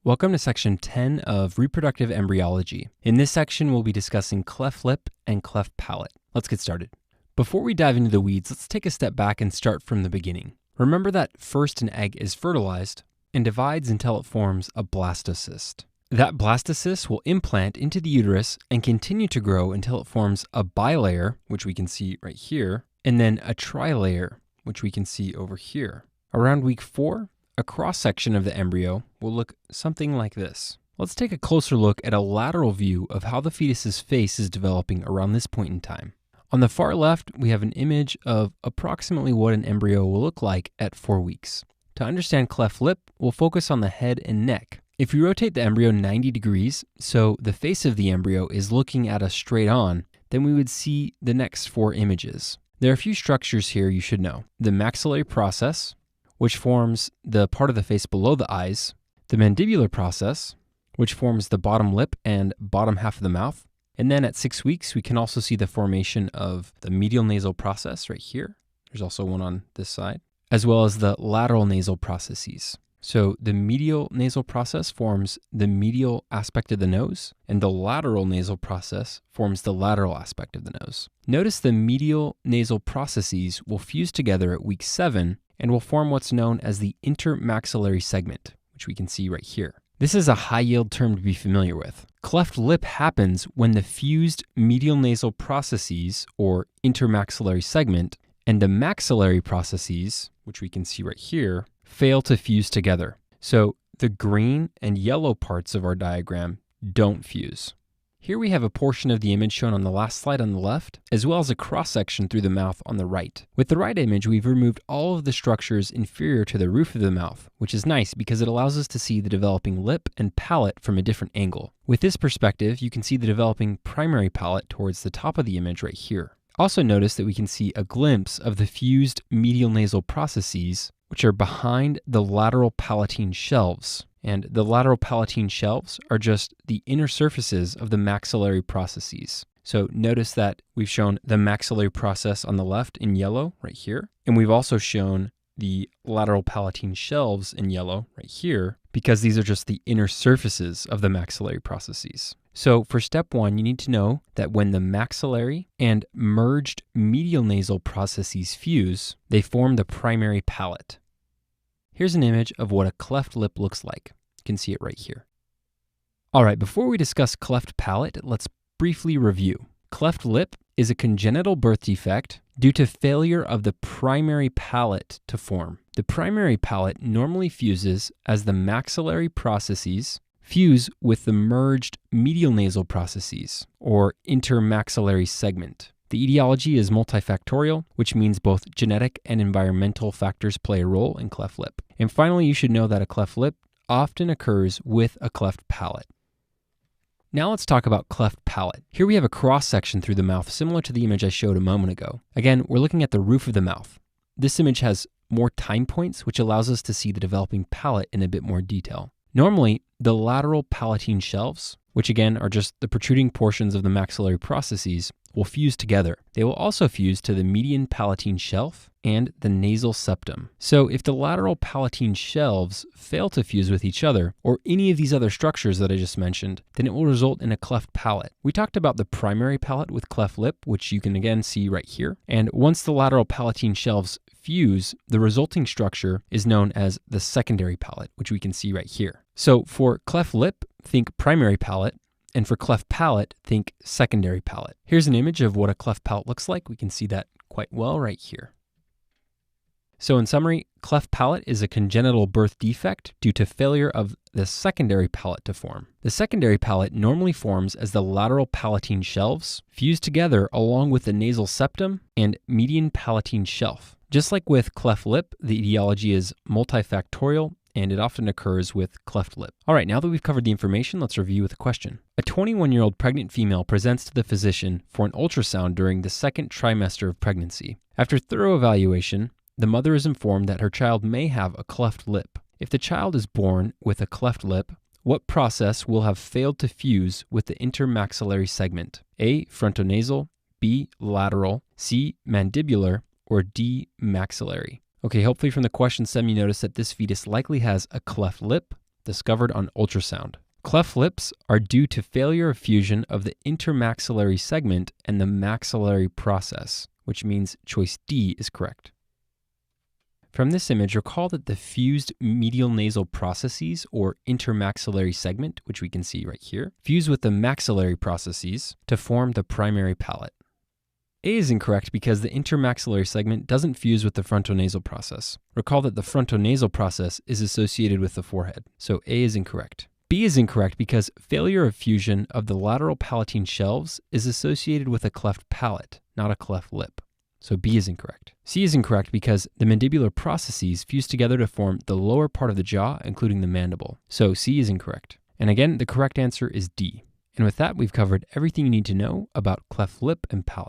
Welcome to section 10 of reproductive embryology. In this section, we'll be discussing cleft lip and cleft palate. Let's get started. Before we dive into the weeds, let's take a step back and start from the beginning. Remember that first an egg is fertilized and divides until it forms a blastocyst. That blastocyst will implant into the uterus and continue to grow until it forms a bilayer, which we can see right here, and then a trilayer, which we can see over here. Around week 4, a cross-section of the embryo will look something like this. Let's take a closer look at a lateral view of how the fetus's face is developing around this point in time. On the far left, we have an image of approximately what an embryo will look like at 4 weeks. To understand cleft lip, we'll focus on the head and neck. If we rotate the embryo 90 degrees, so the face of the embryo is looking at us straight on, then we would see the next 4 images. There are a few structures here you should know. The maxillary process, which forms the part of the face below the eyes, the mandibular process, which forms the bottom lip and bottom half of the mouth, and then at 6 weeks, we can also see the formation of the medial nasal process right here. There's also one on this side, as well as the lateral nasal processes. So the medial nasal process forms the medial aspect of the nose, and the lateral nasal process forms the lateral aspect of the nose. Notice the medial nasal processes will fuse together at week 7 and will form what's known as the intermaxillary segment, which we can see right here. This is a high-yield term to be familiar with. Cleft lip happens when the fused medial nasal processes, or intermaxillary segment, and the maxillary processes, which we can see right here, fail to fuse together. So the green and yellow parts of our diagram don't fuse. Here we have a portion of the image shown on the last slide on the left, as well as a cross-section through the mouth on the right. With the right image, we've removed all of the structures inferior to the roof of the mouth, which is nice because it allows us to see the developing lip and palate from a different angle. With this perspective, you can see the developing primary palate towards the top of the image right here. Also notice that we can see a glimpse of the fused medial nasal processes, which are behind the lateral palatine shelves. And the lateral palatine shelves are just the inner surfaces of the maxillary processes. So notice that we've shown the maxillary process on the left in yellow right here. And we've also shown the lateral palatine shelves in yellow right here because these are just the inner surfaces of the maxillary processes. So for step 1, you need to know that when the maxillary and merged medial nasal processes fuse, they form the primary palate. Here's an image of what a cleft lip looks like. You can see it right here. All right, before we discuss cleft palate, let's briefly review. Cleft lip is a congenital birth defect due to failure of the primary palate to form. The primary palate normally fuses as the maxillary processes fuse with the merged medial nasal processes, or intermaxillary segment. The etiology is multifactorial, which means both genetic and environmental factors play a role in cleft lip. And finally, you should know that a cleft lip often occurs with a cleft palate. Now let's talk about cleft palate. Here we have a cross-section through the mouth similar to the image I showed a moment ago. Again, we're looking at the roof of the mouth. This image has more time points, which allows us to see the developing palate in a bit more detail. Normally, the lateral palatine shelves, which again are just the protruding portions of the maxillary processes, will fuse together. They will also fuse to the median palatine shelf and the nasal septum. So if the lateral palatine shelves fail to fuse with each other, or any of these other structures that I just mentioned, then it will result in a cleft palate. We talked about the primary palate with cleft lip, which you can again see right here. And once the lateral palatine shelves fuse, the resulting structure is known as the secondary palate, which we can see right here. So for cleft lip, think primary palate. And for cleft palate, think secondary palate. Here's an image of what a cleft palate looks like. We can see that quite well right here. So in summary, cleft palate is a congenital birth defect due to failure of the secondary palate to form. The secondary palate normally forms as the lateral palatine shelves fuse together along with the nasal septum and median palatine shelf. Just like with cleft lip, the etiology is multifactorial, and it often occurs with cleft lip. All right, now that we've covered the information, let's review with a question. A 21-year-old pregnant female presents to the physician for an ultrasound during the 2nd trimester of pregnancy. After thorough evaluation, the mother is informed that her child may have a cleft lip. If the child is born with a cleft lip, what process will have failed to fuse with the intermaxillary segment? A, frontonasal, B, lateral, C, mandibular, or D, maxillary? Okay, hopefully from the question stem you notice that this fetus likely has a cleft lip, discovered on ultrasound. Cleft lips are due to failure of fusion of the intermaxillary segment and the maxillary process, which means choice D is correct. From this image, recall that the fused medial nasal processes, or intermaxillary segment, which we can see right here, fuse with the maxillary processes to form the primary palate. A is incorrect because the intermaxillary segment doesn't fuse with the frontonasal process. Recall that the frontonasal process is associated with the forehead, so A is incorrect. B is incorrect because failure of fusion of the lateral palatine shelves is associated with a cleft palate, not a cleft lip. So B is incorrect. C is incorrect because the mandibular processes fuse together to form the lower part of the jaw, including the mandible. So C is incorrect. And again, the correct answer is D. And with that, we've covered everything you need to know about cleft lip and palate.